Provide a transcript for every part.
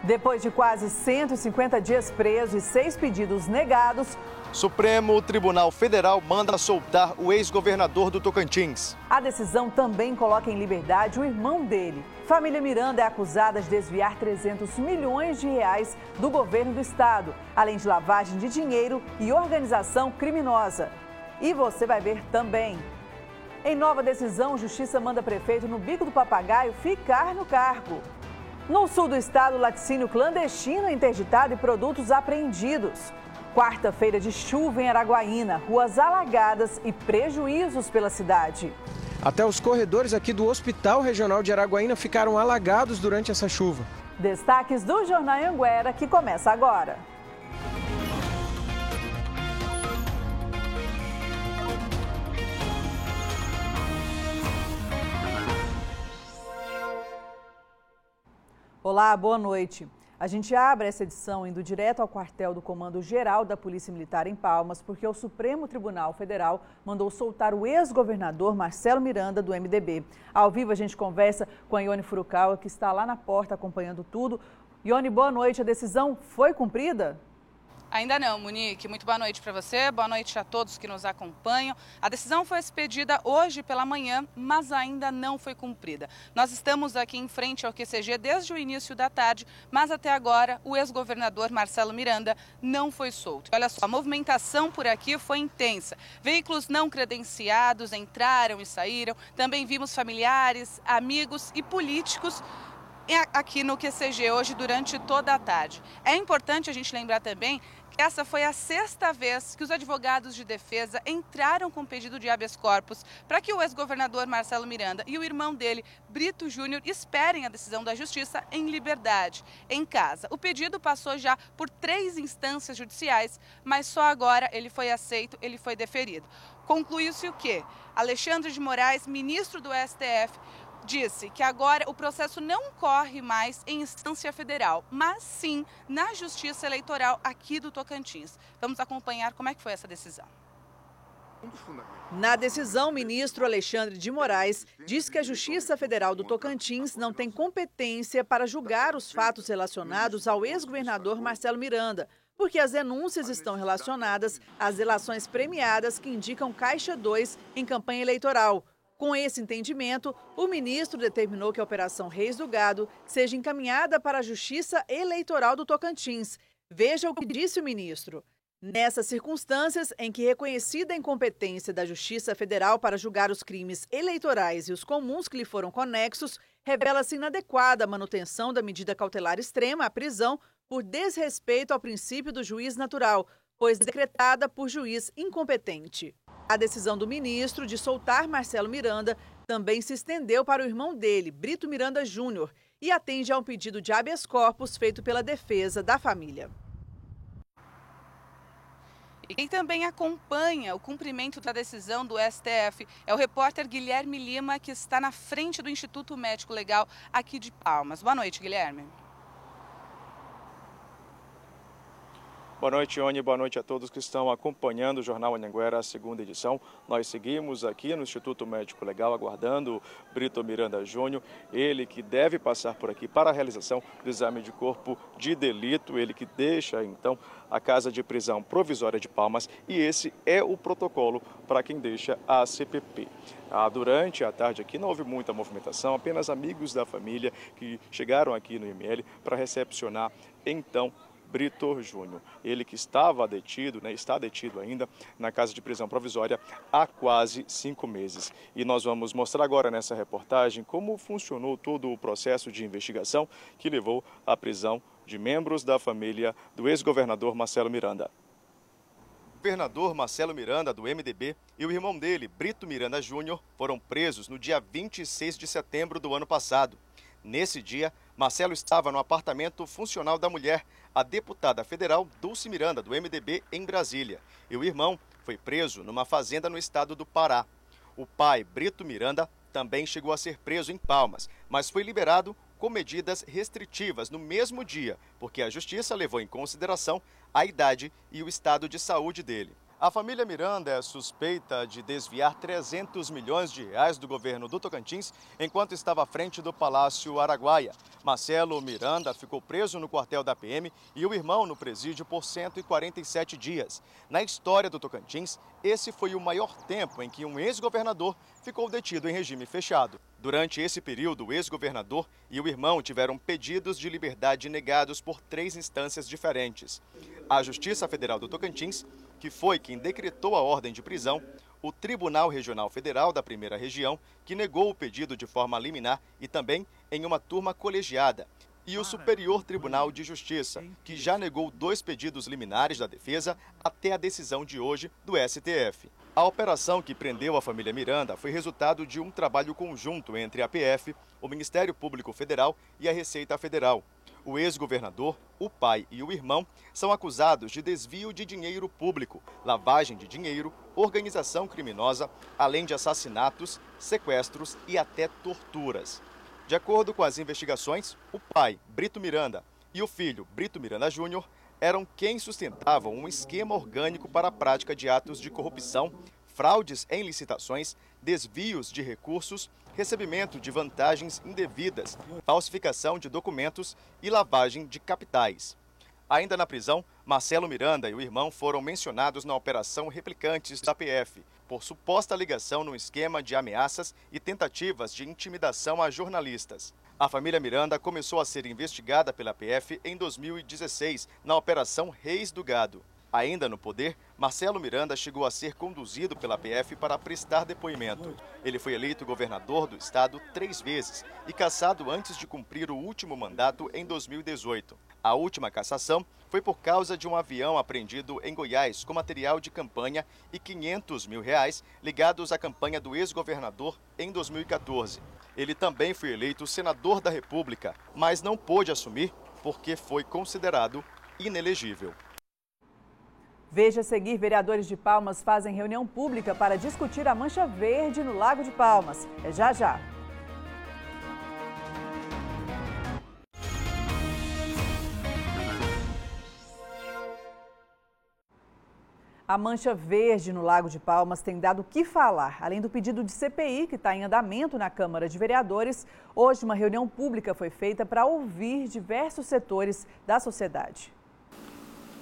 Depois de quase 150 dias preso e 6 pedidos negados, Supremo Tribunal Federal manda soltar o ex-governador do Tocantins. A decisão também coloca em liberdade o irmão dele. Família Miranda é acusada de desviar 300 milhões de reais do governo do estado, além de lavagem de dinheiro e organização criminosa. E você vai ver também. Em nova decisão, Justiça manda prefeito no Bico do Papagaio ficar no cargo. No sul do estado, laticínio clandestino é interditado e produtos apreendidos. Quarta-feira de chuva em Araguaína, ruas alagadas e prejuízos pela cidade. Até os corredores aqui do Hospital Regional de Araguaína ficaram alagados durante essa chuva. Destaques do Jornal Anhanguera, que começa agora. Olá, boa noite. A gente abre essa edição indo direto ao quartel do Comando Geral da Polícia Militar em Palmas, porque o Supremo Tribunal Federal mandou soltar o ex-governador Marcelo Miranda, do MDB. Ao vivo, a gente conversa com a Ione Furukawa, que está lá na porta acompanhando tudo. Ione, boa noite. A decisão foi cumprida? Ainda não, Monique. Muito boa noite para você, boa noite a todos que nos acompanham. A decisão foi expedida hoje pela manhã, mas ainda não foi cumprida. Nós estamos aqui em frente ao QCG desde o início da tarde, mas até agora o ex-governador Marcelo Miranda não foi solto. Olha só, a movimentação por aqui foi intensa. Veículos não credenciados entraram e saíram. Também vimos familiares, amigos e políticos aqui no QCG hoje durante toda a tarde. É importante a gente lembrar também que essa foi a 6ª vez que os advogados de defesa entraram com pedido de habeas corpus para que o ex-governador Marcelo Miranda e o irmão dele, Brito Júnior, esperem a decisão da Justiça em liberdade, em casa. O pedido passou já por 3 instâncias judiciais, mas só agora ele foi aceito, ele foi deferido. Concluiu-se o quê? Alexandre de Moraes, ministro do STF, disse que agora o processo não corre mais em instância federal, mas sim na Justiça Eleitoral aqui do Tocantins. Vamos acompanhar como é que foi essa decisão. Na decisão, o ministro Alexandre de Moraes diz que a Justiça Federal do Tocantins não tem competência para julgar os fatos relacionados ao ex-governador Marcelo Miranda, porque as denúncias estão relacionadas às delações premiadas que indicam Caixa 2 em campanha eleitoral. Com esse entendimento, o ministro determinou que a Operação Reis do Gado seja encaminhada para a Justiça Eleitoral do Tocantins. Veja o que disse o ministro. Nessas circunstâncias em que reconhecida a incompetência da Justiça Federal para julgar os crimes eleitorais e os comuns que lhe foram conexos, revela-se inadequada a manutenção da medida cautelar extrema, a prisão, por desrespeito ao princípio do juiz natural, pois decretada por juiz incompetente. A decisão do ministro de soltar Marcelo Miranda também se estendeu para o irmão dele, Brito Miranda Júnior, e atende a um pedido de habeas corpus feito pela defesa da família. E quem também acompanha o cumprimento da decisão do STF é o repórter Guilherme Lima, que está na frente do Instituto Médico Legal aqui de Palmas. Boa noite, Guilherme. Boa noite, Ione. Boa noite a todos que estão acompanhando o Jornal Anhanguera, a 2ª edição. Nós seguimos aqui no Instituto Médico Legal, aguardando Brito Miranda Júnior, ele que deve passar por aqui para a realização do exame de corpo de delito, ele que deixa, então, a casa de prisão provisória de Palmas, e esse é o protocolo para quem deixa a CPP. Durante a tarde aqui não houve muita movimentação, apenas amigos da família que chegaram aqui no IML para recepcionar, então, Brito Júnior, ele que estava detido, está detido ainda na casa de prisão provisória há quase 5 meses. E nós vamos mostrar agora nessa reportagem como funcionou todo o processo de investigação que levou à prisão de membros da família do ex-governador Marcelo Miranda. O governador Marcelo Miranda, do MDB, e o irmão dele, Brito Miranda Júnior, foram presos no dia 26 de setembro do ano passado. Nesse dia, Marcelo estava no apartamento funcional da mulher, a deputada federal Dulce Miranda, do MDB, em Brasília. E o irmão foi preso numa fazenda no estado do Pará. O pai, Brito Miranda, também chegou a ser preso em Palmas, mas foi liberado com medidas restritivas no mesmo dia, porque a justiça levou em consideração a idade e o estado de saúde dele. A família Miranda é suspeita de desviar 300 milhões de reais do governo do Tocantins enquanto estava à frente do Palácio Araguaia. Marcelo Miranda ficou preso no quartel da PM e o irmão no presídio por 147 dias. Na história do Tocantins, esse foi o maior tempo em que um ex-governador ficou detido em regime fechado. Durante esse período, o ex-governador e o irmão tiveram pedidos de liberdade negados por 3 instâncias diferentes. A Justiça Federal do Tocantins, que foi quem decretou a ordem de prisão, o Tribunal Regional Federal da Primeira Região, que negou o pedido de forma liminar e também em uma turma colegiada, e o Superior Tribunal de Justiça, que já negou 2 pedidos liminares da defesa até a decisão de hoje do STF. A operação que prendeu a família Miranda foi resultado de um trabalho conjunto entre a PF, o Ministério Público Federal e a Receita Federal. O ex-governador, o pai e o irmão são acusados de desvio de dinheiro público, lavagem de dinheiro, organização criminosa, além de assassinatos, sequestros e até torturas. De acordo com as investigações, o pai, Brito Miranda, e o filho, Brito Miranda Júnior, eram quem sustentavam um esquema orgânico para a prática de atos de corrupção, fraudes em licitações, desvios de recursos, recebimento de vantagens indevidas, falsificação de documentos e lavagem de capitais. Ainda na prisão, Marcelo Miranda e o irmão foram mencionados na Operação Replicantes da PF, por suposta ligação no esquema de ameaças e tentativas de intimidação a jornalistas. A família Miranda começou a ser investigada pela PF em 2016, na Operação Reis do Gado. Ainda no poder, Marcelo Miranda chegou a ser conduzido pela PF para prestar depoimento. Ele foi eleito governador do estado 3 vezes e cassado antes de cumprir o último mandato em 2018. A última cassação foi por causa de um avião apreendido em Goiás com material de campanha e R$500 mil ligados à campanha do ex-governador em 2014. Ele também foi eleito senador da República, mas não pôde assumir porque foi considerado inelegível. Veja a seguir, vereadores de Palmas fazem reunião pública para discutir a mancha verde no Lago de Palmas. É já já. A mancha verde no Lago de Palmas tem dado o que falar. Além do pedido de CPI, que está em andamento na Câmara de Vereadores, hoje uma reunião pública foi feita para ouvir diversos setores da sociedade.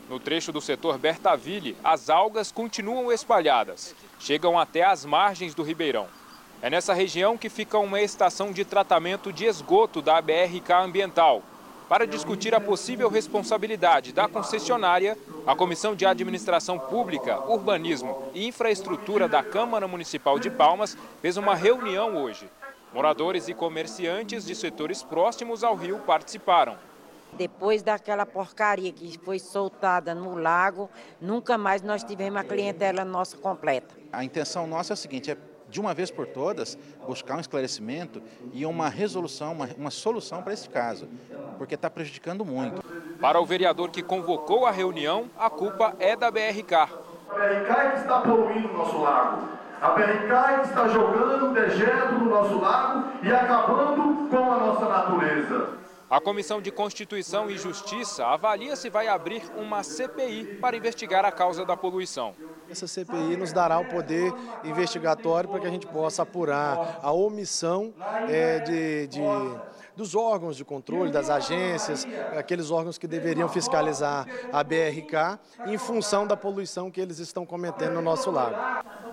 No trecho do setor Bertaville, as algas continuam espalhadas. Chegam até as margens do Ribeirão. É nessa região que fica uma estação de tratamento de esgoto da BRK Ambiental. Para discutir a possível responsabilidade da concessionária, a Comissão de Administração Pública, Urbanismo e Infraestrutura da Câmara Municipal de Palmas fez uma reunião hoje. Moradores e comerciantes de setores próximos ao rio participaram. Depois daquela porcaria que foi soltada no lago, nunca mais nós tivemos a clientela nossa completa. A intenção nossa é a seguinte, é de uma vez por todas buscar um esclarecimento e uma resolução, uma solução para esse caso, porque está prejudicando muito. Para o vereador que convocou a reunião, a culpa é da BRK. A BRK é que está poluindo o nosso lago. A BRK é que está jogando dejeto no nosso lago e acabando com a nossa natureza. A Comissão de Constituição e Justiça avalia se vai abrir uma CPI para investigar a causa da poluição. Essa CPI nos dará o poder investigatório para que a gente possa apurar a omissão dos órgãos de controle, das agências, aqueles órgãos que deveriam fiscalizar a BRK em função da poluição que eles estão cometendo no nosso lago.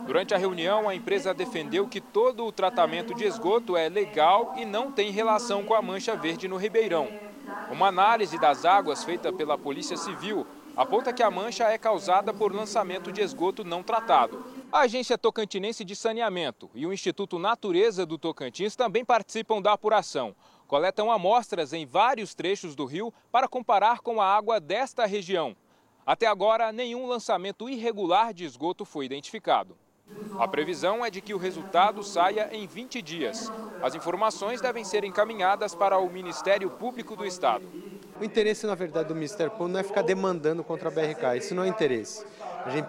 Durante a reunião, a empresa defendeu que todo o tratamento de esgoto é legal e não tem relação com a mancha verde no Ribeirão. Uma análise das águas feita pela Polícia Civil aponta que a mancha é causada por lançamento de esgoto não tratado. A Agência Tocantinense de Saneamento e o Instituto Natureza do Tocantins também participam da apuração. Coletam amostras em vários trechos do rio para comparar com a água desta região. Até agora, nenhum lançamento irregular de esgoto foi identificado. A previsão é de que o resultado saia em 20 dias. As informações devem ser encaminhadas para o Ministério Público do Estado. O interesse, na verdade, do Ministério Público não é ficar demandando contra a BRK, isso não é interesse. A gente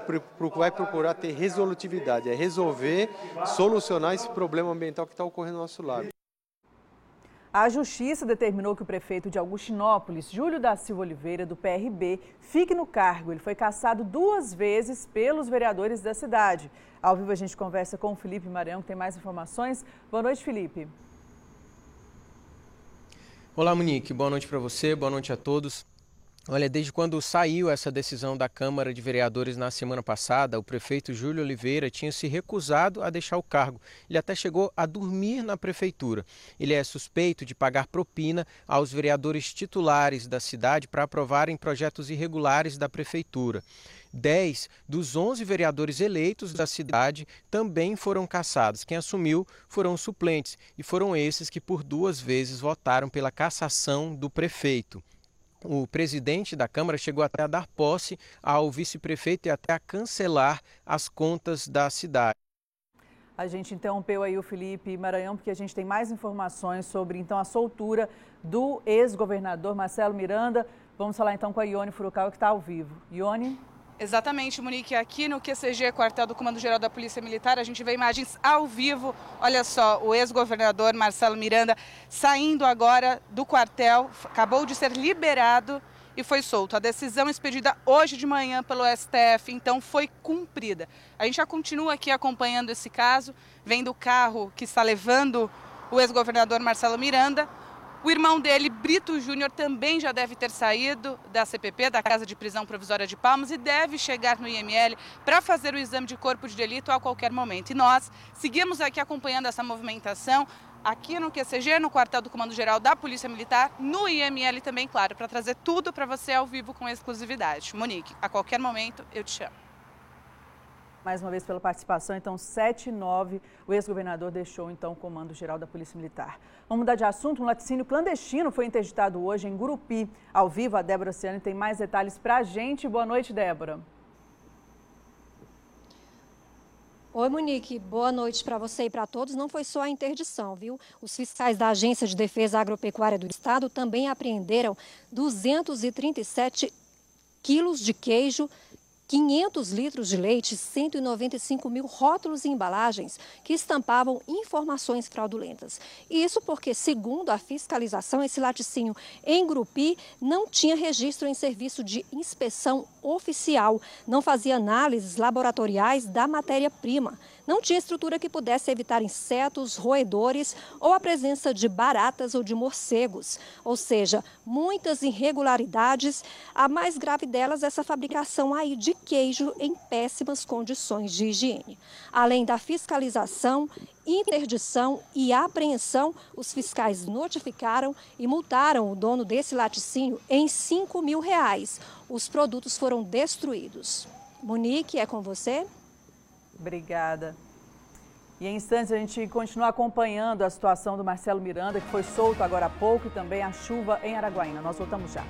vai procurar ter resolutividade, é resolver, solucionar esse problema ambiental que está ocorrendo no nosso lago. A Justiça determinou que o prefeito de Augustinópolis, Júlio da Silva Oliveira, do PRB, fique no cargo. Ele foi cassado 2 vezes pelos vereadores da cidade. Ao vivo a gente conversa com o Felipe Maranhão, que tem mais informações. Boa noite, Felipe. Olá, Monique. Boa noite para você, boa noite a todos. Olha, desde quando saiu essa decisão da Câmara de Vereadores na semana passada, o prefeito Júlio Oliveira tinha se recusado a deixar o cargo. Ele até chegou a dormir na prefeitura. Ele é suspeito de pagar propina aos vereadores titulares da cidade para aprovarem projetos irregulares da prefeitura. 10 dos 11 vereadores eleitos da cidade também foram cassados. Quem assumiu foram os suplentes e foram esses que por 2 vezes votaram pela cassação do prefeito. O presidente da Câmara chegou até a dar posse ao vice-prefeito e até a cancelar as contas da cidade. A gente interrompeu aí o Felipe Maranhão porque a gente tem mais informações sobre então a soltura do ex-governador Marcelo Miranda. Vamos falar então com a Ione Furukawa, que está ao vivo. Ione? Exatamente, Monique. Aqui no QCG, quartel do Comando-Geral da Polícia Militar, a gente vê imagens ao vivo. Olha só, o ex-governador Marcelo Miranda saindo agora do quartel, acabou de ser liberado e foi solto. A decisão expedida hoje de manhã pelo STF, então, foi cumprida. A gente já continua aqui acompanhando esse caso, vendo o carro que está levando o ex-governador Marcelo Miranda. O irmão dele, Brito Júnior, também já deve ter saído da CPP, da Casa de Prisão Provisória de Palmas, e deve chegar no IML para fazer o exame de corpo de delito a qualquer momento. E nós seguimos aqui acompanhando essa movimentação, aqui no QCG, no quartel do Comando-Geral da Polícia Militar, no IML também, claro, para trazer tudo para você ao vivo com exclusividade. Monique, a qualquer momento eu te chamo. Mais uma vez pela participação, então 7h09, o ex-governador deixou então o Comando-Geral da Polícia Militar. Vamos mudar de assunto, um laticínio clandestino foi interditado hoje em Gurupi. Ao vivo, a Débora Oceano tem mais detalhes para a gente. Boa noite, Débora. Oi, Monique. Boa noite para você e para todos. Não foi só a interdição, viu? Os fiscais da Agência de Defesa Agropecuária do Estado também apreenderam 237 quilos de queijo, 500 litros de leite, 195 mil rótulos e embalagens que estampavam informações fraudulentas. E isso porque, segundo a fiscalização, esse laticínio em Gurupi não tinha registro em serviço de inspeção oficial, não fazia análises laboratoriais da matéria-prima, não tinha estrutura que pudesse evitar insetos, roedores ou a presença de baratas ou de morcegos. Ou seja, muitas irregularidades. A mais grave delas é essa fabricação aí de queijo em péssimas condições de higiene. Além da fiscalização, interdição e apreensão, os fiscais notificaram e multaram o dono desse laticínio em R$5 mil. Os produtos foram destruídos. Monique, é com você? Obrigada. E em instantes a gente continua acompanhando a situação do Marcelo Miranda, que foi solto agora há pouco, e também a chuva em Araguaína. Nós voltamos já.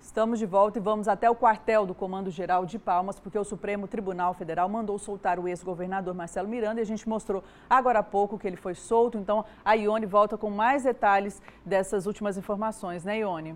Estamos de volta e vamos até o quartel do Comando-Geral de Palmas, porque o Supremo Tribunal Federal mandou soltar o ex-governador Marcelo Miranda e a gente mostrou agora há pouco que ele foi solto. Então, a Ione volta com mais detalhes dessas últimas informações, né, Ione?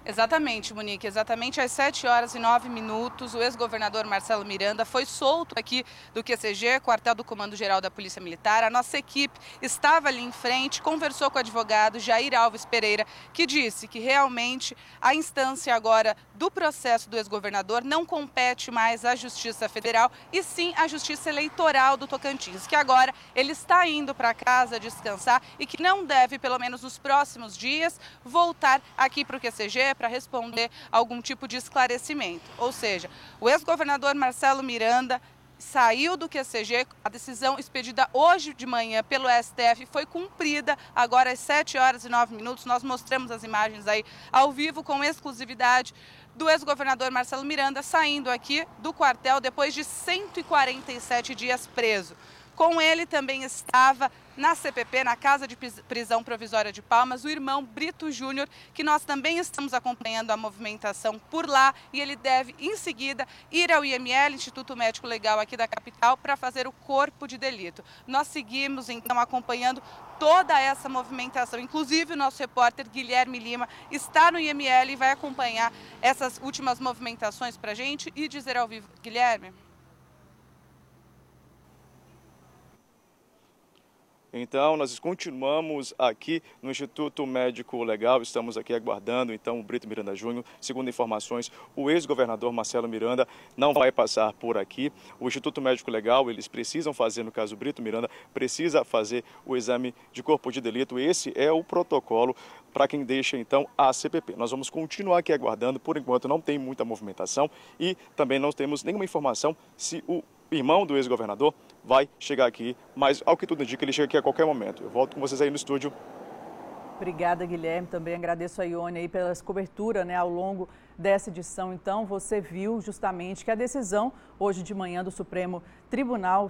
Exatamente, Monique. Exatamente às 7h09, o ex-governador Marcelo Miranda foi solto aqui do QCG, quartel do Comando-Geral da Polícia Militar. A nossa equipe estava ali em frente, conversou com o advogado Jair Alves Pereira, que disse que realmente a instância agora do processo do ex-governador não compete mais à Justiça Federal e sim à Justiça Eleitoral do Tocantins, que agora ele está indo para casa descansar e que não deve, pelo menos nos próximos dias, voltar aqui para o QCG para responder algum tipo de esclarecimento. Ou seja, o ex-governador Marcelo Miranda saiu do QCG, a decisão expedida hoje de manhã pelo STF foi cumprida, agora às 7h09, nós mostramos as imagens aí ao vivo com exclusividade do ex-governador Marcelo Miranda saindo aqui do quartel depois de 147 dias preso. Com ele também estava na CPP, na Casa de Prisão Provisória de Palmas, o irmão Brito Júnior, que nós também estamos acompanhando a movimentação por lá e ele deve, em seguida, ir ao IML, Instituto Médico Legal aqui da capital, para fazer o corpo de delito. Nós seguimos, então, acompanhando toda essa movimentação. Inclusive, o nosso repórter Guilherme Lima está no IML e vai acompanhar essas últimas movimentações para a gente e dizer ao vivo. Guilherme? Então, nós continuamos aqui no Instituto Médico Legal, estamos aqui aguardando, então, o Brito Miranda Júnior. Segundo informações, o ex-governador Marcelo Miranda não vai passar por aqui. O Instituto Médico Legal, eles precisam fazer, no caso, o Brito Miranda, precisa fazer o exame de corpo de delito. Esse é o protocolo para quem deixa, então, a CPP. Nós vamos continuar aqui aguardando, por enquanto não tem muita movimentação e também não temos nenhuma informação se o irmão do ex-governador vai chegar aqui, mas ao que tudo indica, ele chega aqui a qualquer momento. Eu volto com vocês aí no estúdio. Obrigada, Guilherme. Também agradeço a Ione aí pela cobertura, ao longo dessa edição. Então, você viu justamente que a decisão hoje de manhã do Supremo Tribunal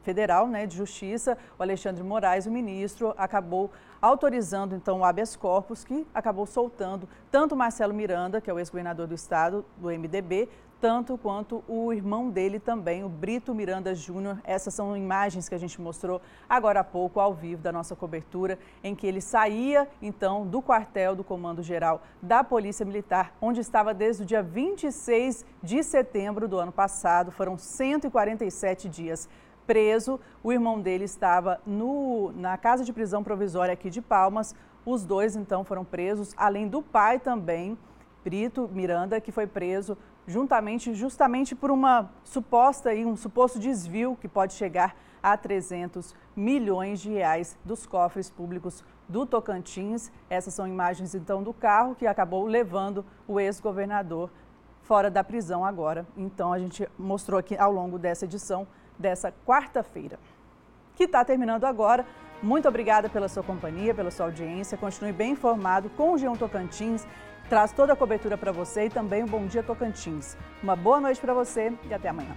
Federal de Justiça, o Alexandre Moraes, o ministro, acabou autorizando então o habeas corpus, que acabou soltando tanto Marcelo Miranda, que é o ex-governador do estado, do MDB, tanto quanto o irmão dele também, o Brito Miranda Júnior. Essas são imagens que a gente mostrou agora há pouco, ao vivo, da nossa cobertura, em que ele saía, então, do quartel do Comando Geral da Polícia Militar, onde estava desde o dia 26 de setembro do ano passado. Foram 147 dias preso. O irmão dele estava na casa de prisão provisória aqui de Palmas. Os dois, então, foram presos, além do pai também, Brito Miranda, que foi preso justamente por um suposto desvio que pode chegar a 300 milhões de reais dos cofres públicos do Tocantins. Essas são imagens, então, do carro que acabou levando o ex-governador fora da prisão agora. Então, a gente mostrou aqui ao longo dessa edição dessa quarta-feira, que está terminando agora. Muito obrigada pela sua companhia, pela sua audiência. Continue bem informado com o G1 Tocantins. Traz toda a cobertura para você e também um Bom Dia Tocantins. Uma boa noite para você e até amanhã.